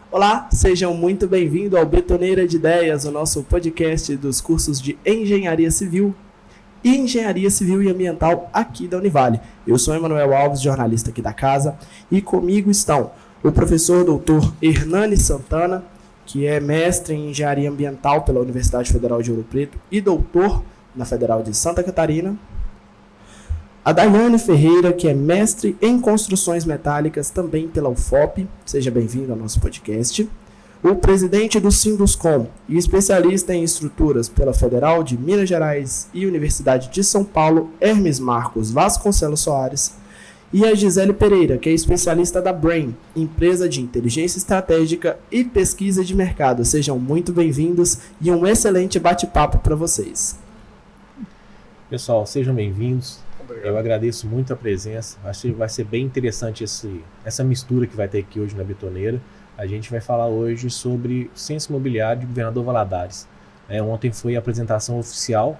Olá, sejam muito bem-vindos ao Betoneira de Ideias, o nosso podcast dos cursos de Engenharia Civil e Engenharia Civil e Ambiental aqui da Univale. Eu sou Emanuel Alves, jornalista aqui da casa, e comigo estão o professor doutor Hernani Santana, que é mestre em Engenharia Ambiental pela Universidade Federal de Ouro Preto e doutor na Federal de Santa Catarina. A Daiane Ferreira, que é mestre em Construções Metálicas também pela UFOP. Seja bem-vindo ao nosso podcast. O presidente do Sinduscom e especialista em estruturas pela Federal de Minas Gerais e Universidade de São Paulo, Hermes Marcos Vasconcelos Soares. E a Gisele Pereira, que é especialista da Brain, empresa de inteligência estratégica e pesquisa de mercado. Sejam muito bem-vindos e um excelente bate-papo para vocês. Pessoal, sejam bem-vindos. Eu agradeço muito a presença. Acho que vai ser bem interessante essa mistura que vai ter aqui hoje na Betoneira. A gente vai falar hoje sobre o Censo Imobiliário de Governador Valadares. Ontem foi a apresentação oficial,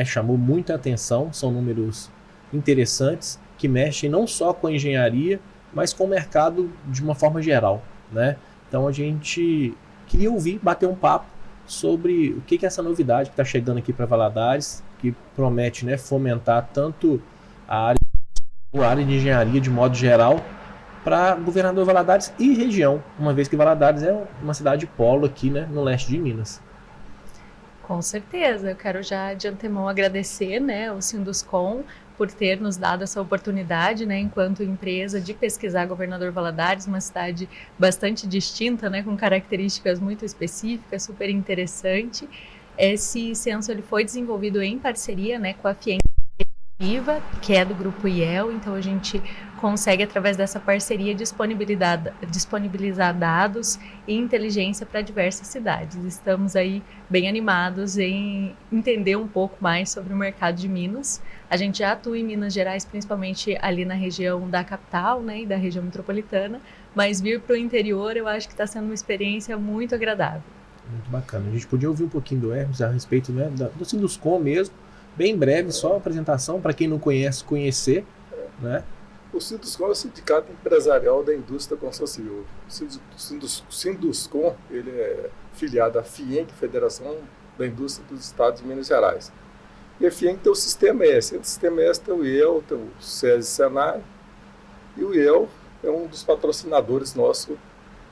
chamou muita atenção, são números interessantes que mexem não só com a engenharia, mas com o mercado de uma forma geral. Então a gente queria bater um papo sobre o que é essa novidade que está chegando aqui para Valadares, que promete fomentar tanto a área de engenharia de modo geral para Governador Valadares e região, uma vez que Valadares é uma cidade polo aqui no leste de Minas. Com certeza, eu quero já de antemão agradecer ao Sinduscom por ter nos dado essa oportunidade, enquanto empresa, de pesquisar Governador Valadares, uma cidade bastante distinta, com características muito específicas, super interessante. Esse censo ele foi desenvolvido em parceria com a FIENG, que é do Grupo IEL, então a gente consegue, através dessa parceria, disponibilizar dados e inteligência para diversas cidades. Estamos aí bem animados em entender um pouco mais sobre o mercado de Minas. A gente já atua em Minas Gerais, principalmente ali na região da capital, e da região metropolitana, mas vir para o interior eu acho que está sendo uma experiência muito agradável. Muito bacana. A gente podia ouvir um pouquinho do Hermes a respeito do Sinduscom mesmo, bem breve, só a apresentação, para quem não conhece, conhecer. O Sinduscom é o Sindicato Empresarial da Indústria da Construção Civil. O Sinduscom ele é filiado à FIENG, Federação da Indústria dos Estados de Minas Gerais. E a FIENG tem o Sistema S. Entre o Sistema S tem o IEL, tem o SESI e Senai. E o IEL é um dos patrocinadores nossos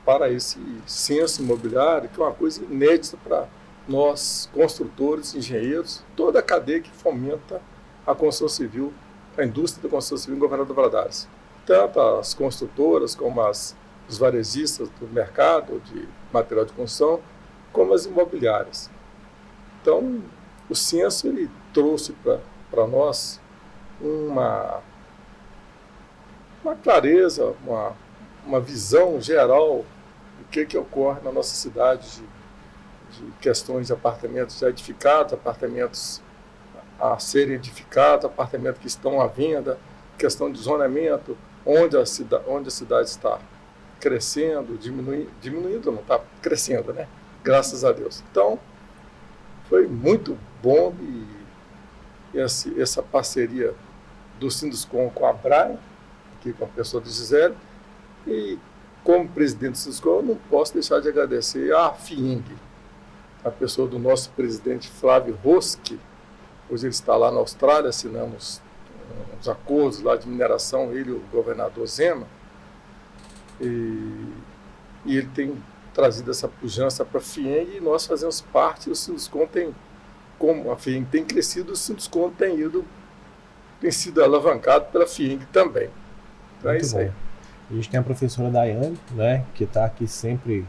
para esse censo imobiliário, que é uma coisa inédita para nós, construtores, engenheiros, toda a cadeia que fomenta a construção civil, a indústria da construção civil em Governador Valadares. Tanto as construtoras, como os varejistas do mercado de material de construção, como as imobiliárias. Então, o censo ele trouxe para nós uma clareza, uma visão geral do que ocorre na nossa cidade de questões de apartamentos já edificados, apartamentos a serem edificados, apartamentos que estão à venda, questão de zonamento, onde a cidade está crescendo, diminuindo, não está crescendo, Graças a Deus. Então, foi muito bom e essa parceria do Sinduscom com a Brain, aqui com a pessoa do Gisele, e como presidente do Sinduscom, eu não posso deixar de agradecer à FIENG, a pessoa do nosso presidente Flávio Roski. Hoje ele está lá na Austrália, assinamos uns acordos lá de mineração, ele e o governador Zema, e ele tem trazido essa pujança para a FIENG e nós fazemos parte. O Sinduscom como a FIENG tem crescido, o Sinduscom tem sido alavancado pela FIENG também. Então é isso aí. A gente tem a professora Daiane, que está aqui sempre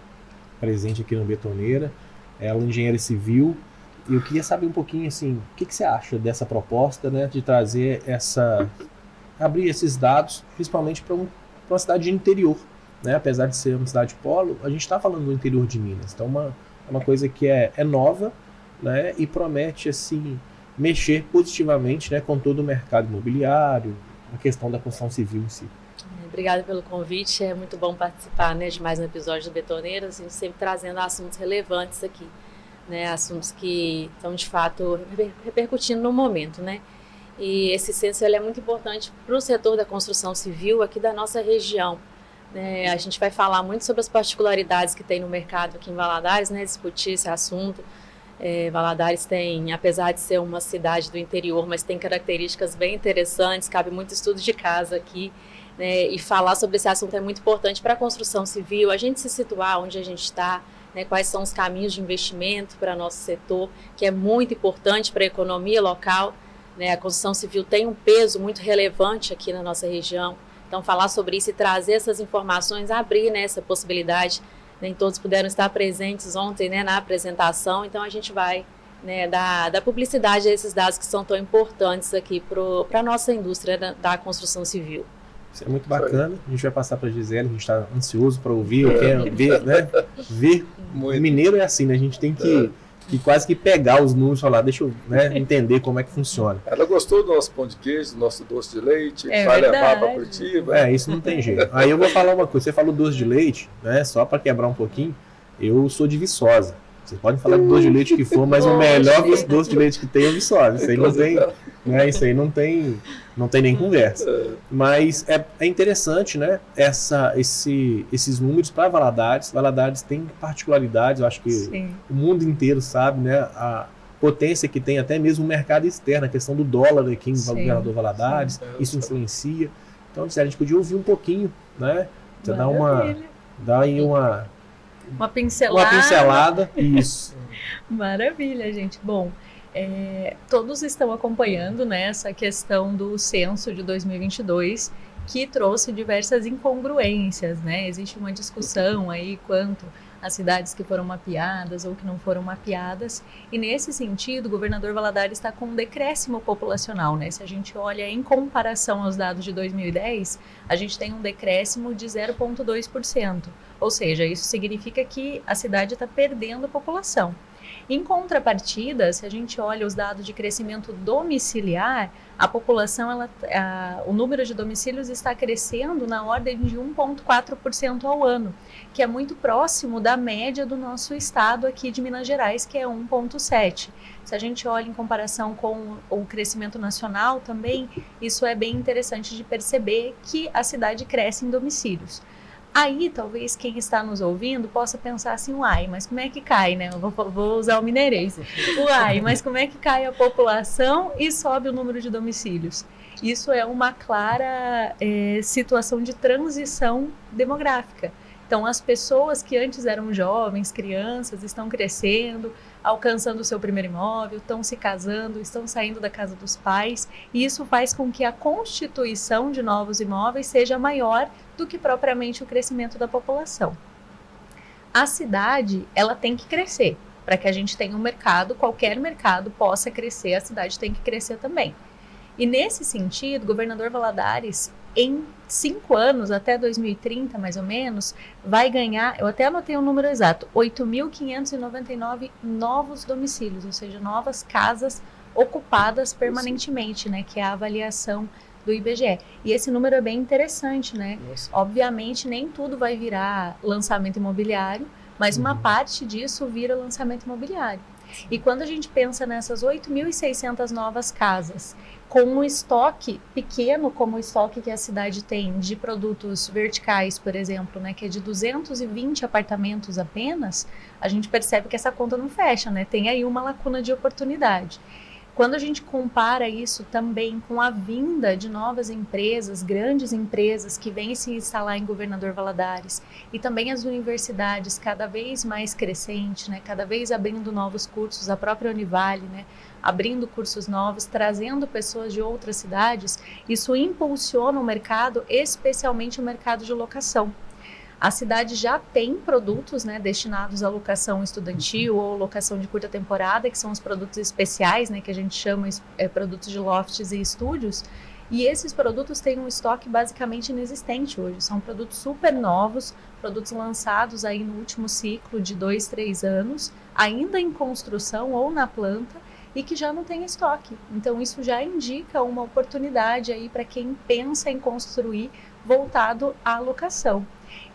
presente aqui no Betoneira. Ela é engenheira civil. E eu queria saber um pouquinho, assim, o que você acha dessa proposta, de trazer abrir esses dados, principalmente para uma cidade de interior, Apesar de ser uma cidade polo, a gente está falando do interior de Minas. Então, é uma coisa que é nova, e promete, assim, mexer positivamente, com todo o mercado imobiliário, a questão da construção civil em si. Obrigada pelo convite, é muito bom participar de mais um episódio do Betoneira, assim, sempre trazendo assuntos relevantes aqui, assuntos que estão de fato repercutindo no momento, E esse censo ele é muito importante para o setor da construção civil aqui da nossa região, A gente vai falar muito sobre as particularidades que tem no mercado aqui em Valadares, né, discutir esse assunto. Valadares tem, apesar de ser uma cidade do interior, mas tem características bem interessantes, cabe muito estudo de casa aqui, né, e falar sobre esse assunto é muito importante para a construção civil, a gente se situar onde a gente está, né, quais são os caminhos de investimento para nosso setor, que é muito importante para a economia local, né, a construção civil tem um peso muito relevante aqui na nossa região, então falar sobre isso e trazer essas informações, abrir, né, essa possibilidade. Nem todos puderam estar presentes ontem, né, na apresentação, então a gente vai, né, dar publicidade a esses dados que são tão importantes aqui para a nossa indústria da construção civil. Isso é muito bacana, a gente vai passar para a Gisele, a gente está ansioso para ouvir, quer ver, né, ver. O mineiro é assim, né, a gente tem que quase que pegar os números e falar, deixa eu, né, entender como é que funciona. Ela gostou do nosso pão de queijo, do nosso doce de leite, vai levar para Curitiba. Isso não tem jeito. Aí eu vou falar uma coisa, você falou doce de leite, né, só para quebrar um pouquinho, eu sou de Viçosa. Vocês podem falar de doce de leite que for, mas o melhor doce de leite que tem é o Viçosa. Isso aí não tem, né, isso aí não tem nem conversa. Mas é interessante, né, esses números para Valadares. Valadares tem particularidades, eu acho que sim, o mundo inteiro sabe, né, a potência que tem até mesmo o mercado externo, a questão do dólar aqui em Governador Valadares, isso influencia. Então, a gente podia ouvir um pouquinho, né, você dá aí uma pincelada. Isso. Maravilha, gente. Bom, todos estão acompanhando, né, essa questão do censo de 2022, que trouxe diversas incongruências, né? Existe uma discussão aí quanto às cidades que foram mapeadas ou que não foram mapeadas, e nesse sentido, o governador Valadares está com um decréscimo populacional, né? Se a gente olha em comparação aos dados de 2010, a gente tem um decréscimo de 0,2%, ou seja, isso significa que a cidade está perdendo população. Em contrapartida, se a gente olha os dados de crescimento domiciliar, a população, o número de domicílios está crescendo na ordem de 1,4% ao ano, que é muito próximo da média do nosso estado aqui de Minas Gerais, que é 1,7%. Se a gente olha em comparação com o crescimento nacional também, isso é bem interessante de perceber que a cidade cresce em domicílios. Aí, talvez quem está nos ouvindo possa pensar assim, uai, mas como é que cai, né? Eu vou usar o mineirês. Uai, mas como é que cai a população e sobe o número de domicílios? Isso é uma clara situação de transição demográfica. Então, as pessoas que antes eram jovens, crianças, estão crescendo, alcançando o seu primeiro imóvel, estão se casando, estão saindo da casa dos pais, e isso faz com que a constituição de novos imóveis seja maior do que propriamente o crescimento da população. A cidade, ela tem que crescer. Para que a gente tenha um mercado, qualquer mercado possa crescer, a cidade tem que crescer também. E nesse sentido, o governador Valadares, em 5 anos, até 2030 mais ou menos, vai ganhar, eu até anotei o número exato, 8.599 novos domicílios, ou seja, novas casas ocupadas permanentemente, né, que é a avaliação do IBGE. E esse número é bem interessante, né? Nossa. Obviamente, nem tudo vai virar lançamento imobiliário, mas uma parte disso vira lançamento imobiliário. E quando a gente pensa nessas 8.600 novas casas, com um estoque pequeno, como o estoque que a cidade tem de produtos verticais, por exemplo, né, que é de 220 apartamentos apenas, a gente percebe que essa conta não fecha, né? Tem aí uma lacuna de oportunidade. Quando a gente compara isso também com a vinda de novas empresas, grandes empresas que vêm se instalar em Governador Valadares, e também as universidades cada vez mais crescentes, né, cada vez abrindo novos cursos, a própria Univale, né, abrindo cursos novos, trazendo pessoas de outras cidades, isso impulsiona o mercado, especialmente o mercado de locação. A cidade já tem produtos, né, destinados à locação estudantil ou locação de curta temporada, que são os produtos especiais, né, que a gente chama produtos de lofts e estúdios. E esses produtos têm um estoque basicamente inexistente hoje. São produtos super novos, produtos lançados aí no último ciclo de 2, 3 anos, ainda em construção ou na planta, e que já não tem estoque. Então isso já indica uma oportunidade aí para quem pensa em construir voltado à locação.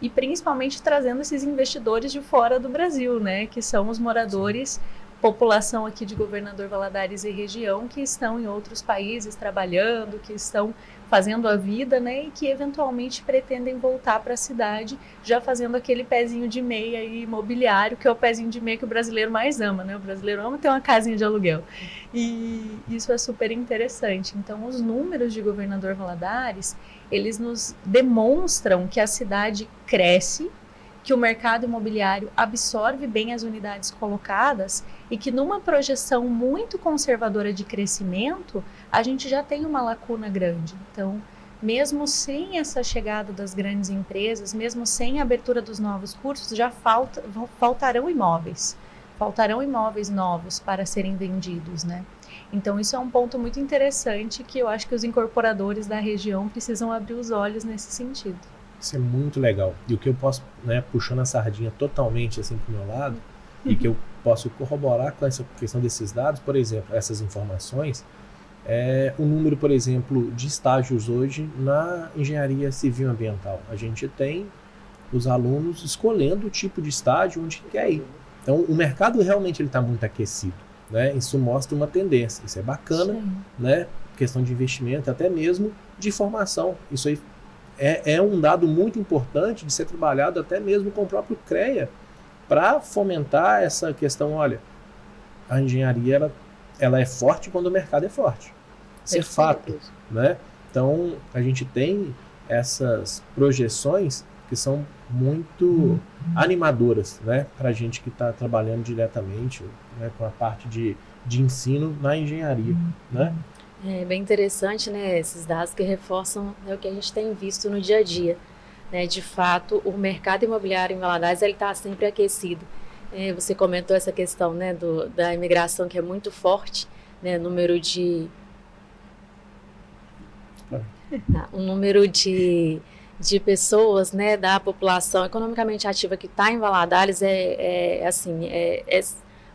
E principalmente trazendo esses investidores de fora do Brasil, né, que são os moradores população aqui de Governador Valadares e região que estão em outros países trabalhando, que estão fazendo a vida, né, e que eventualmente pretendem voltar para a cidade, já fazendo aquele pezinho de meia imobiliário, que é o pezinho de meia que o brasileiro mais ama, né? O brasileiro ama ter uma casinha de aluguel. E isso é super interessante. Então, os números de Governador Valadares, eles nos demonstram que a cidade cresce, que o mercado imobiliário absorve bem as unidades colocadas e que numa projeção muito conservadora de crescimento, a gente já tem uma lacuna grande. Então, mesmo sem essa chegada das grandes empresas, mesmo sem a abertura dos novos cursos, já faltarão imóveis novos para serem vendidos, né? Então, isso é um ponto muito interessante que eu acho que os incorporadores da região precisam abrir os olhos nesse sentido. Isso é muito legal. E o que eu posso, né, puxando a sardinha totalmente assim para o meu lado, e que eu posso corroborar com essa questão desses dados, por exemplo, essas informações, é o número, por exemplo, de estágios hoje na engenharia civil ambiental. A gente tem os alunos escolhendo o tipo de estágio onde quer ir. Então, o mercado realmente está muito aquecido, né? Isso mostra uma tendência. Isso é bacana, né? Questão de investimento, até mesmo de formação. Isso aí é um dado muito importante de ser trabalhado até mesmo com o próprio CREA para fomentar essa questão. Olha, a engenharia ela é forte quando o mercado é forte. Isso é fato, né? Então, a gente tem essas projeções que são muito animadoras, né? Para a gente que está trabalhando diretamente, né, com a parte de ensino na engenharia, né? É bem interessante, né, esses dados que reforçam, né, o que a gente tem visto no dia a dia. Né, de fato, o mercado imobiliário em Valadares está sempre aquecido. Você comentou essa questão, né, da imigração que é muito forte, né, o número de pessoas, né, da população economicamente ativa que está em Valadares é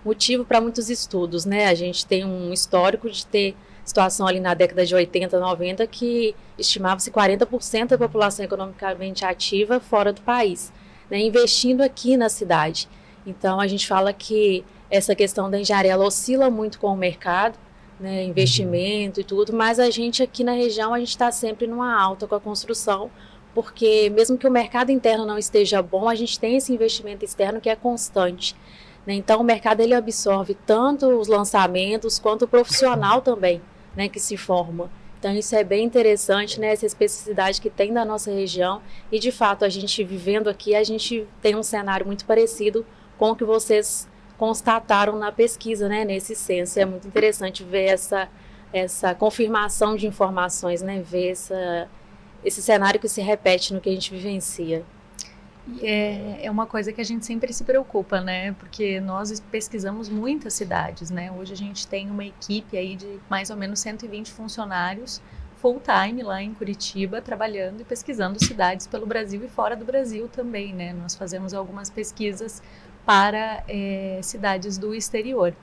motivo para muitos estudos, né? A gente tem um histórico de ter situação ali na década de 80, 90, que estimava-se 40% da população economicamente ativa fora do país, né, investindo aqui na cidade. Então, a gente fala que essa questão da engenharia ela oscila muito com o mercado, né, investimento e tudo, mas a gente aqui na região, a gente está sempre numa alta com a construção, porque mesmo que o mercado interno não esteja bom, a gente tem esse investimento externo que é constante. Né? Então, o mercado ele absorve tanto os lançamentos quanto o profissional também, né, que se forma. Então, isso é bem interessante, né, essa especificidade que tem da nossa região. E, de fato, a gente vivendo aqui, a gente tem um cenário muito parecido com o que vocês constataram na pesquisa, né, nesse censo. É muito interessante ver essa confirmação de informações, né, ver esse cenário que se repete no que a gente vivencia. É uma coisa que a gente sempre se preocupa, né? Porque nós pesquisamos muitas cidades, né? Hoje a gente tem uma equipe aí de mais ou menos 120 funcionários full time lá em Curitiba, trabalhando e pesquisando cidades pelo Brasil e fora do Brasil também, né? Nós fazemos algumas pesquisas para cidades do exterior.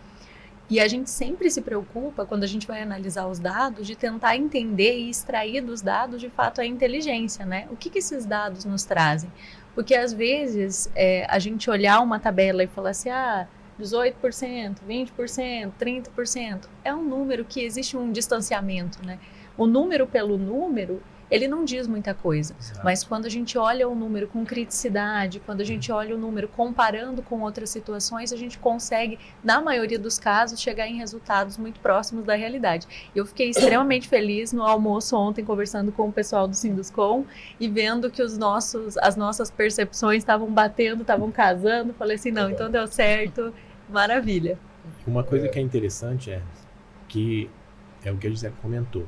E a gente sempre se preocupa, quando a gente vai analisar os dados, de tentar entender e extrair dos dados, de fato, a inteligência, né? O que esses dados nos trazem? Porque, às vezes, a gente olhar uma tabela e falar assim, 18%, 20%, 30%, é um número que existe um distanciamento, né? O número pelo número, ele não diz muita coisa. Exato. Mas quando a gente olha o número com criticidade, quando a gente olha o número comparando com outras situações, a gente consegue, na maioria dos casos, chegar em resultados muito próximos da realidade. Eu fiquei extremamente feliz no almoço ontem, conversando com o pessoal do Sinduscom e vendo que as nossas percepções estavam batendo, estavam casando. Falei assim, não, então deu certo, maravilha. Uma coisa que é interessante que é o que a Gisele comentou.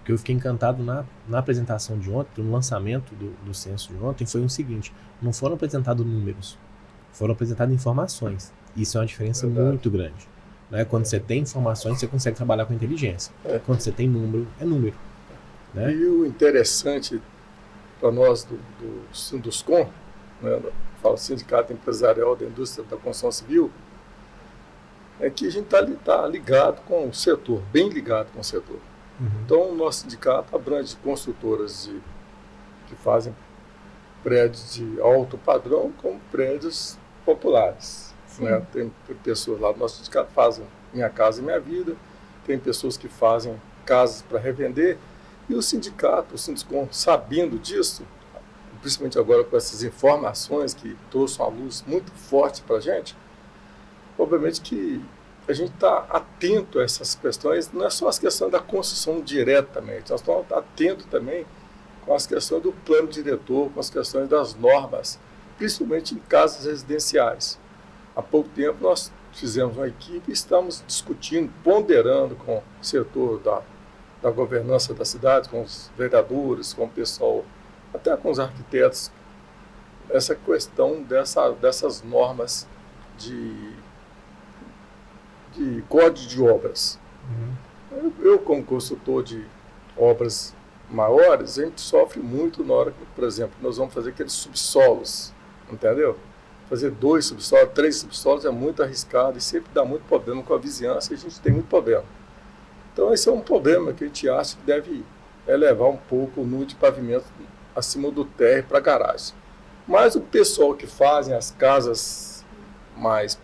Que eu fiquei encantado na apresentação de ontem, no lançamento do censo de ontem, foi o seguinte: não foram apresentados números, foram apresentadas informações. Isso é uma diferença muito grande. Né? Quando você tem informações, você consegue trabalhar com inteligência. Quando você tem número, é número. Né? E o interessante para nós do Sinduscom, né, falo Sindicato Empresarial da Indústria da Construção Civil, é que a gente está ligado com o setor, bem ligado com o setor. Então, o nosso sindicato abrange construtoras que fazem prédios de alto padrão como prédios populares. né? Tem pessoas lá do nosso sindicato que fazem Minha Casa e Minha Vida, tem pessoas que fazem casas para revender, e o sindicato, o Sinduscom, sabendo disso, principalmente agora com essas informações que trouxeram uma luz muito forte para a gente, obviamente que a gente está atento a essas questões, não é só as questões da construção diretamente, nós estamos atentos também com as questões do plano diretor, com as questões das normas, principalmente em casas residenciais. Há pouco tempo nós fizemos uma equipe e estamos discutindo, ponderando com o setor da governança da cidade, com os vereadores, com o pessoal, até com os arquitetos, essa questão dessas normas de código de obras. Eu, como consultor de obras maiores, a gente sofre muito na hora que, por exemplo, nós vamos fazer aqueles subsolos, entendeu? Fazer 2 subsolos, 3 subsolos é muito arriscado e sempre dá muito problema com a vizinhança, e a gente tem muito problema. Então esse é um problema que a gente acha que deve elevar um pouco o número de pavimento acima do térreo para a garagem. Mas o pessoal que fazem as casas mais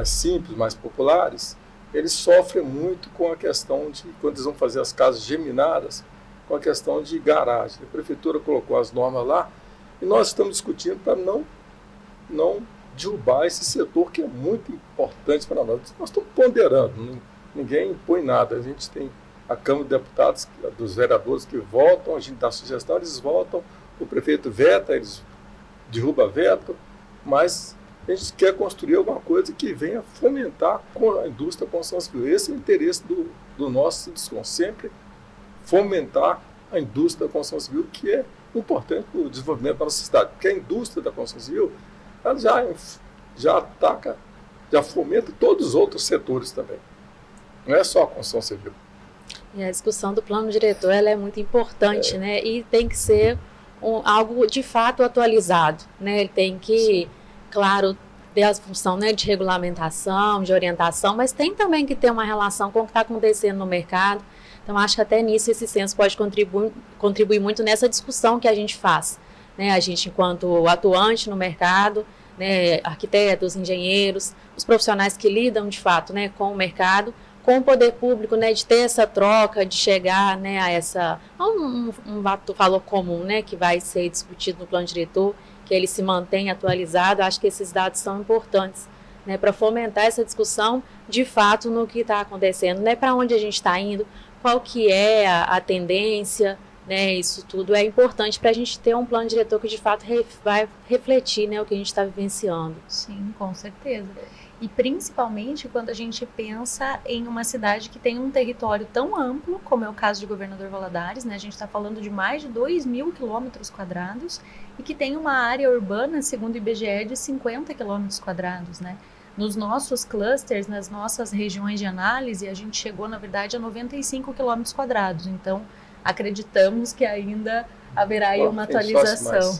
simples, mais populares, eles sofrem muito com a questão de, quando eles vão fazer as casas geminadas, com a questão de garagem. A prefeitura colocou as normas lá e nós estamos discutindo para não derrubar esse setor que é muito importante para nós. Nós estamos ponderando, ninguém impõe nada. A gente tem a Câmara de Deputados, dos vereadores que votam, a gente dá sugestão, eles votam, o prefeito veta, eles derrubam veto, mas a gente quer construir alguma coisa que venha fomentar a indústria da construção civil. Esse é o interesse do nosso Sinduscom, sempre fomentar a indústria da construção civil, que é importante para o desenvolvimento da nossa cidade, porque a indústria da construção civil ela já ataca, já fomenta todos os outros setores também. Não é só a construção civil. E a discussão do plano diretor ela é muito importante, né? E tem que ser algo de fato atualizado, né? Ele tem que, claro, ter a função, né, de regulamentação, de orientação, mas tem também que ter uma relação com o que está acontecendo no mercado. Então, acho que até nisso esse censo pode contribuir muito nessa discussão que a gente faz, né? A gente, enquanto atuante no mercado, né, arquitetos, engenheiros, os profissionais que lidam de fato, né, com o mercado, com o poder público, né, de ter essa troca, de chegar, né, a um valor comum, né, que vai ser discutido no plano diretor, que ele se mantenha atualizado. Acho que esses dados são importantes, né, para fomentar essa discussão de fato no que está acontecendo, né, para onde a gente está indo, qual que é a tendência, né, isso tudo é importante para a gente ter um plano diretor que de fato vai refletir, né, o que a gente está vivenciando. Sim, com certeza. E principalmente quando a gente pensa em uma cidade que tem um território tão amplo, como é o caso de Governador Valadares, né? A gente está falando de mais de 2.000 quilômetros quadrados e que tem uma área urbana, segundo o IBGE, de 50 quilômetros quadrados, né? Nos nossos clusters, nas nossas regiões de análise, a gente chegou, na verdade, a 95 quilômetros quadrados. Então, acreditamos que ainda haverá aí uma atualização.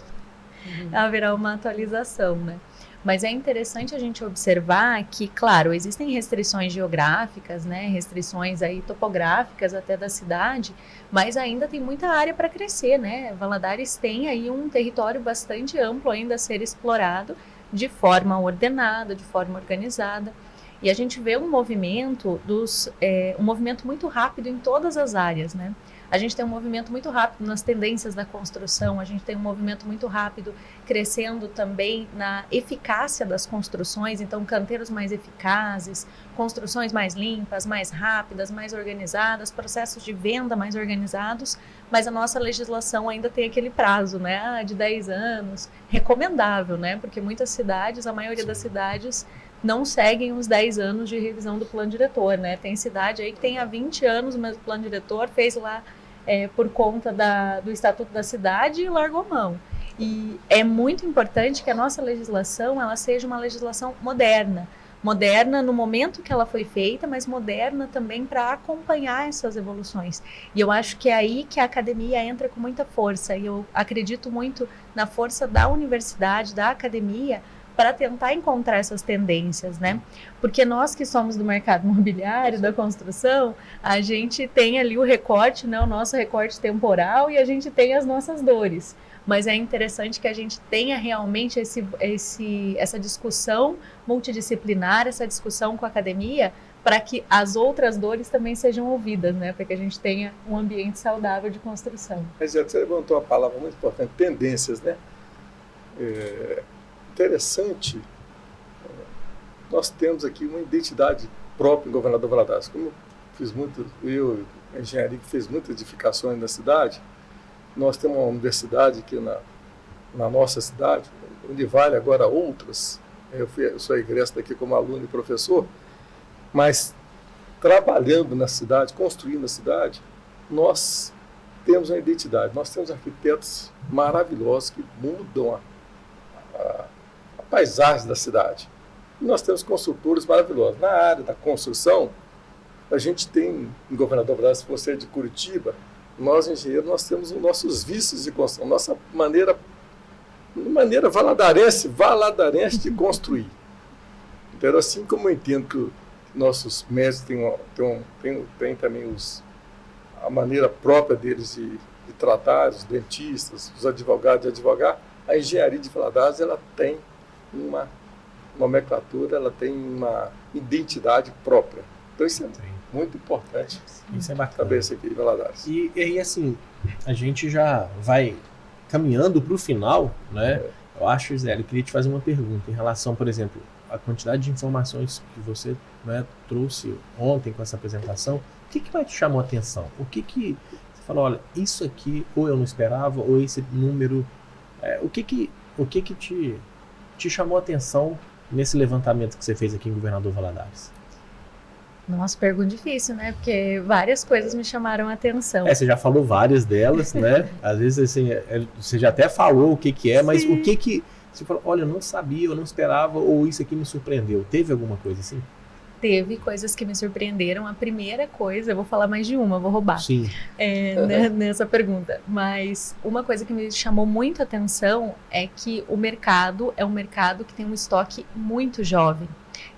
Haverá uma atualização, né? Mas é interessante a gente observar que, claro, existem restrições geográficas, né, restrições aí topográficas até da cidade, mas ainda tem muita área para crescer, né? Valadares tem aí um território bastante amplo ainda a ser explorado de forma ordenada, de forma organizada. E a gente vê um movimento muito rápido em todas as áreas, né? A gente tem um movimento muito rápido nas tendências da construção, a gente tem um movimento muito rápido crescendo também na eficácia das construções, então canteiros mais eficazes, construções mais limpas, mais rápidas, mais organizadas, processos de venda mais organizados, mas a nossa legislação ainda tem aquele prazo, né, de 10 anos, recomendável, né, porque muitas cidades, a maioria das cidades, não seguem os 10 anos de revisão do plano diretor, né? Tem cidade aí que tem há 20 anos, mas o plano diretor fez lá por conta do Estatuto da Cidade e largou mão. E é muito importante que a nossa legislação ela seja uma legislação moderna. Moderna no momento que ela foi feita, mas moderna também para acompanhar essas evoluções. E eu acho que é aí que a academia entra com muita força. E eu acredito muito na força da universidade, da academia, para tentar encontrar essas tendências, né? Porque nós que somos do mercado imobiliário, da construção, a gente tem ali o recorte, né? O nosso recorte temporal e a gente tem as nossas dores. mas é interessante que a gente tenha realmente essa discussão multidisciplinar, essa discussão com a academia, para que as outras dores também sejam ouvidas, né? Para que a gente tenha um ambiente saudável de construção. Mas você levantou uma palavra muito importante, tendências, né? Interessante, nós temos aqui uma identidade própria em Governador Valadares. Como a engenharia que fez muitas edificações na cidade, nós temos uma universidade aqui na nossa cidade, Univale, agora outras. Eu sou egresso daqui como aluno e professor, mas trabalhando na cidade, construindo a cidade, nós temos uma identidade. Nós temos arquitetos maravilhosos que mudam a paisagem da cidade. E nós temos construtores maravilhosos. Na área da construção, a gente tem, em Governador Valadares, se você é de Curitiba, nós engenheiros, nós temos os nossos vícios de construção, nossa maneira valadarense de construir. Então, assim como eu entendo que nossos médicos têm também a maneira própria deles de tratar, os dentistas, os advogados de advogar, a engenharia de Valadares, ela tem uma nomenclatura, ela tem uma identidade própria. Então isso é muito importante. Isso é bacana. Saber isso aqui em Valadares. E assim, a gente já vai caminhando para o final, né? Eu acho, Zé, eu queria te fazer uma pergunta em relação, por exemplo, à quantidade de informações que você, né, trouxe ontem com essa apresentação. O que mais te chamou a atenção? O que você falou, olha, isso aqui ou eu não esperava, ou esse número... O que te chamou a atenção nesse levantamento que você fez aqui em Governador Valadares? Nossa, pergunta difícil, né? Porque várias coisas me chamaram a atenção. Você já falou várias delas, né? Às vezes assim, você já até falou o que é, mas o que você falou, olha, eu não sabia, eu não esperava, ou isso aqui me surpreendeu. Teve alguma coisa assim? Teve coisas que me surpreenderam. A primeira coisa, eu vou falar mais de uma, vou roubar. Sim. Nessa pergunta. Mas uma coisa que me chamou muito a atenção é que o mercado é um mercado que tem um estoque muito jovem.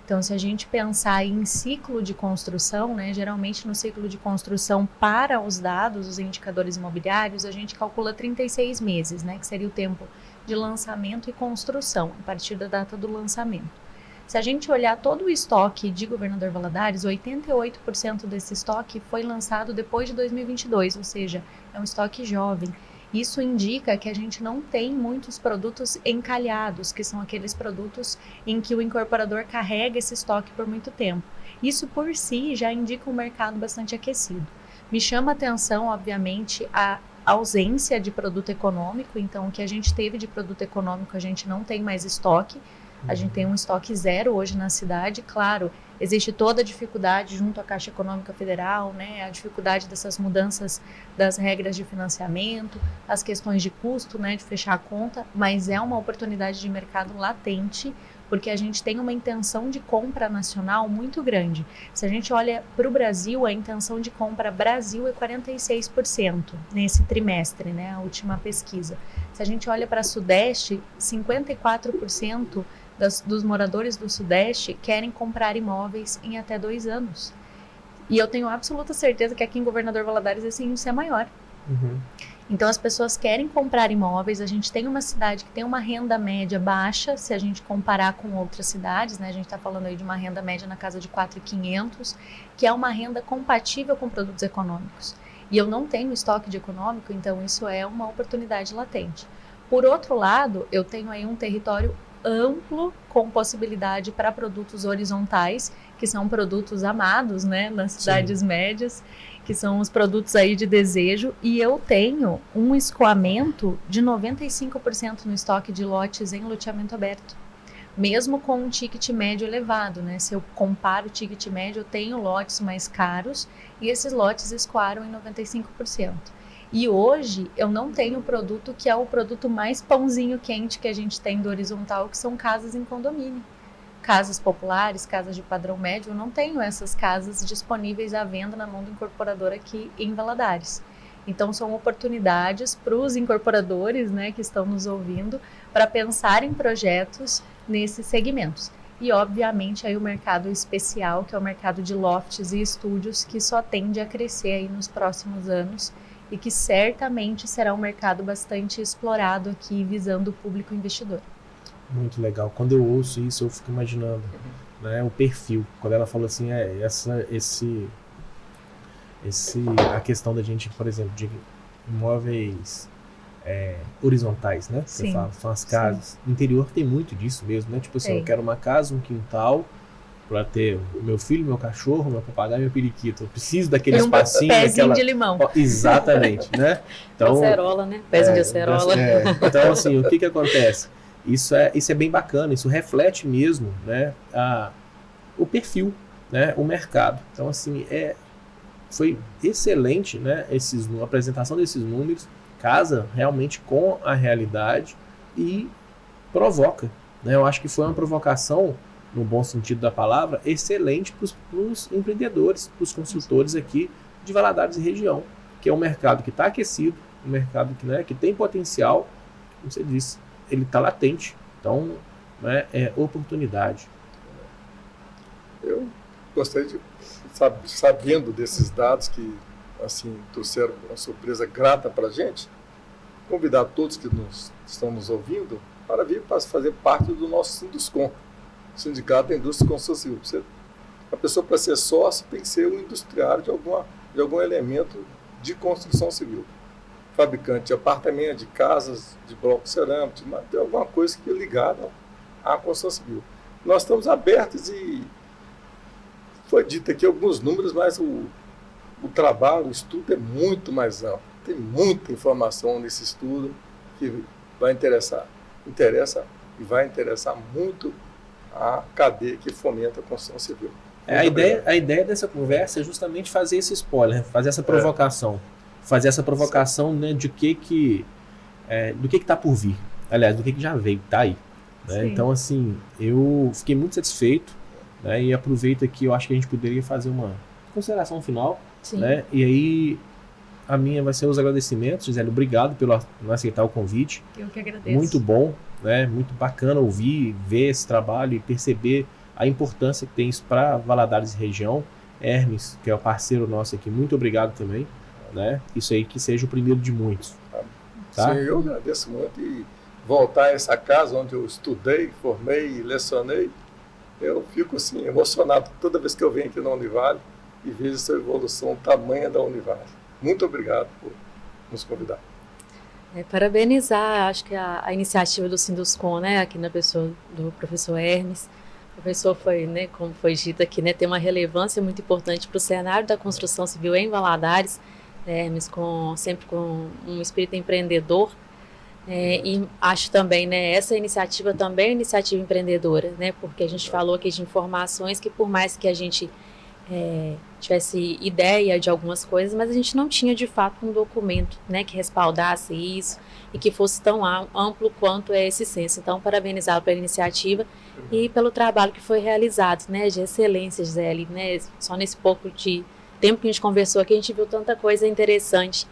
Então, se a gente pensar em ciclo de construção, né, geralmente no ciclo de construção para os dados, os indicadores imobiliários, a gente calcula 36 meses, né, que seria o tempo de lançamento e construção, a partir da data do lançamento. Se a gente olhar todo o estoque de Governador Valadares, 88% desse estoque foi lançado depois de 2022, ou seja, é um estoque jovem. Isso indica que a gente não tem muitos produtos encalhados, que são aqueles produtos em que o incorporador carrega esse estoque por muito tempo. Isso por si já indica um mercado bastante aquecido. Me chama a atenção, obviamente, a ausência de produto econômico. Então, o que a gente teve de produto econômico, a gente não tem mais estoque. A gente tem um estoque zero hoje na cidade. Claro, existe toda a dificuldade junto à Caixa Econômica Federal, né? A dificuldade dessas mudanças das regras de financiamento, as questões de custo, né? De fechar a conta, mas é uma oportunidade de mercado latente, porque a gente tem uma intenção de compra nacional muito grande. Se a gente olha para o Brasil, a intenção de compra Brasil é 46% nesse trimestre, né? A última pesquisa. Se a gente olha para Sudeste, 54% dos moradores do Sudeste querem comprar imóveis em até 2 anos. E eu tenho absoluta certeza que aqui em Governador Valadares esse índice é maior. Uhum. Então as pessoas querem comprar imóveis. A gente tem uma cidade que tem uma renda média baixa, se a gente comparar com outras cidades, né? A gente está falando aí de uma renda média na casa de 4.500, que é uma renda compatível com produtos econômicos. E eu não tenho estoque de econômico, então isso é uma oportunidade latente. Por outro lado, eu tenho aí um território amplo com possibilidade para produtos horizontais, que são produtos amados, né, nas cidades médias, que são os produtos aí de desejo, e eu tenho um escoamento de 95% no estoque de lotes em loteamento aberto, mesmo com um ticket médio elevado, né? Se eu comparo o ticket médio, eu tenho lotes mais caros e esses lotes escoaram em 95%. E hoje eu não tenho o produto que é o produto mais pãozinho quente que a gente tem do horizontal, que são casas em condomínio. Casas populares, casas de padrão médio, eu não tenho essas casas disponíveis à venda na mão do incorporador aqui em Valadares. Então são oportunidades para os incorporadores, né, que estão nos ouvindo, para pensar em projetos nesses segmentos. E obviamente aí o mercado especial, que é o mercado de lofts e estúdios, que só tende a crescer aí nos próximos anos. e que certamente será um mercado bastante explorado aqui, visando o público investidor. Muito legal. Quando eu ouço isso, eu fico imaginando, né, o perfil. Quando ela falou assim, a questão da gente, por exemplo, de imóveis horizontais, né? Sim. São as casas. No interior tem muito disso mesmo, né? Tipo assim, Tem. eu quero uma casa, um quintal, para ter o meu filho, meu cachorro, meu papagaio e meu periquito. Eu preciso daquele E um espacinho. pezinho de limão. Ó, exatamente, né? Então, acerola, né? Pezinho de acerola. Então, assim, o que acontece? Isso é bem bacana, isso reflete mesmo, né, o perfil, né, o mercado. Então, assim, foi excelente, né, a apresentação desses números, casa realmente com a realidade e provoca, né? Eu acho que foi uma provocação, no bom sentido da palavra, excelente para os empreendedores, para os consultores aqui de Valadares e região, que é um mercado que está aquecido, um mercado que tem potencial, como você disse, ele está latente, então, né, é oportunidade. Eu gostaria de, sabendo desses dados que, assim, trouxeram uma surpresa grata para a gente, convidar todos que estão nos ouvindo para vir para fazer parte do nosso Sinduscon, Sindicato da Indústria e Construção Civil. A pessoa, para ser sócio, tem que ser um industriário de algum elemento de construção civil. Fabricante de apartamentos, de casas, de blocos cerâmicos, de alguma coisa que é ligada à construção civil. Nós estamos abertos e foi dito aqui alguns números, mas o trabalho, o estudo é muito mais amplo. Tem muita informação nesse estudo que vai interessa e vai interessar muito a cadeia que fomenta a construção civil. A ideia dessa conversa é justamente fazer esse spoiler, fazer essa provocação. Fazer essa provocação, né, do que está por vir. Aliás, do que já veio, está aí. Né? Então, assim, eu fiquei muito satisfeito, né, e aproveito aqui, eu acho que a gente poderia fazer uma consideração final. Né? E aí, a minha vai ser os agradecimentos. Gisele, obrigado por aceitar o convite. Eu que agradeço. Muito bom, né? Muito bacana ouvir, ver esse trabalho e perceber a importância que tem isso para Valadares e região. Hermes, que é o parceiro nosso aqui, muito obrigado também. Né? Isso aí que seja o primeiro de muitos. Tá? Sim, eu agradeço muito e voltar a essa casa onde eu estudei, formei e lecionei, eu fico assim emocionado toda vez que eu venho aqui na Univale e vejo essa evolução tamanha da Univale. Muito obrigado por nos convidar. Parabenizar, acho que a iniciativa do Sinduscon, né, aqui na pessoa do professor Hermes. O professor foi, né, como foi dito aqui, né, tem uma relevância muito importante para o cenário da construção civil em Valadares. Hermes sempre com um espírito empreendedor, e acho também, né, essa iniciativa também é uma iniciativa empreendedora, né, porque a gente falou aqui de informações que, por mais que a gente tivesse ideia de algumas coisas, mas a gente não tinha de fato um documento, né, que respaldasse isso e que fosse tão amplo quanto é esse censo. Então, parabenizá-lo pela iniciativa e pelo trabalho que foi realizado, né, de excelência, Gisele, né, só nesse pouco de tempo que a gente conversou aqui, a gente viu tanta coisa interessante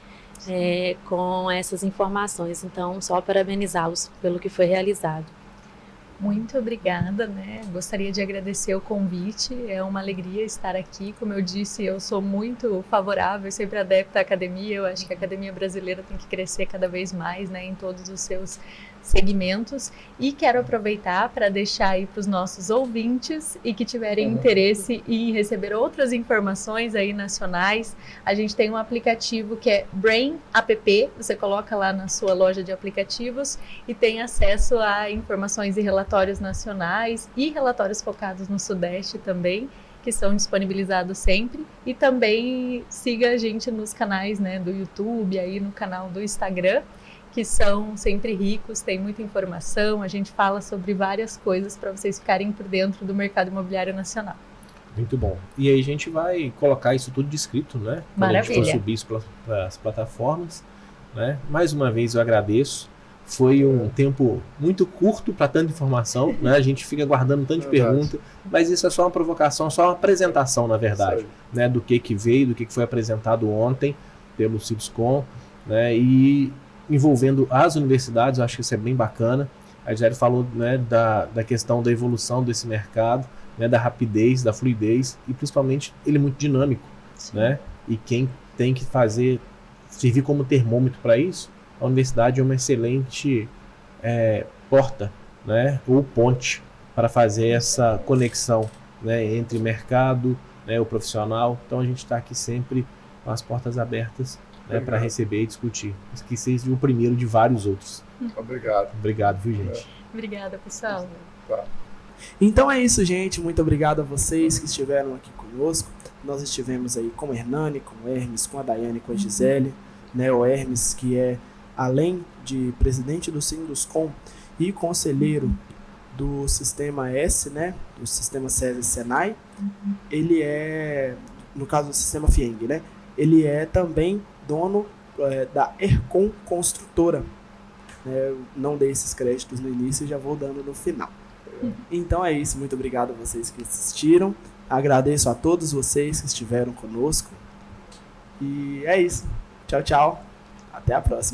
com essas informações. Então, só parabenizá-los pelo que foi realizado. Muito obrigada, né? Gostaria de agradecer o convite. É uma alegria estar aqui. Como eu disse, eu sou muito favorável, sempre adepta à academia. Eu acho que a academia brasileira tem que crescer cada vez mais, né, em todos os seus segmentos. E quero aproveitar para deixar aí para os nossos ouvintes e que tiverem interesse em receber outras informações aí nacionais. A gente tem um aplicativo que é Brain App. Você coloca lá na sua loja de aplicativos e tem acesso a informações e relatórios nacionais e relatórios focados no Sudeste também, que são disponibilizados sempre. E também siga a gente nos canais, né, do YouTube, aí no canal do Instagram, que são sempre ricos, tem muita informação, a gente fala sobre várias coisas para vocês ficarem por dentro do mercado imobiliário nacional. Muito bom. E aí a gente vai colocar isso tudo descrito, né? Maravilha. Quando a gente for subir isso para as plataformas, né? Mais uma vez eu agradeço. Foi um tempo muito curto para tanta informação, né? A gente fica guardando tanta pergunta, mas isso é só uma provocação, só uma apresentação, na verdade, né? Do que veio, do que foi apresentado ontem pelo Sinduscon, né? E envolvendo as universidades, eu acho que isso é bem bacana. A Gisele falou, né, da questão da evolução desse mercado, né, da rapidez, da fluidez, e principalmente ele é muito dinâmico, né? E quem tem que servir como termômetro para isso, a universidade é uma excelente porta, né, ou ponte para fazer essa conexão, né, entre mercado, né, o profissional. Então a gente está aqui sempre com as portas abertas, né, para receber e discutir. Que seja o primeiro de vários outros. Obrigado. Obrigado, viu, gente? Obrigada, pessoal. Tá. Então é isso, gente. Muito obrigado a vocês que estiveram aqui conosco. Nós estivemos aí com o Hernani, com o Hermes, com a Daiane, com a Gisele, né? O Hermes, que é, além de presidente do Sinduscom e conselheiro do Sistema S, né? Do Sistema SESI Senai, ele é, no caso do Sistema FIENG, né? Ele é também dono da Ercom Construtora. Eu não dei esses créditos no início e já vou dando no final. Então é isso, muito obrigado a vocês que assistiram. Agradeço a todos vocês que estiveram conosco. E é isso. Tchau, tchau. Até a próxima.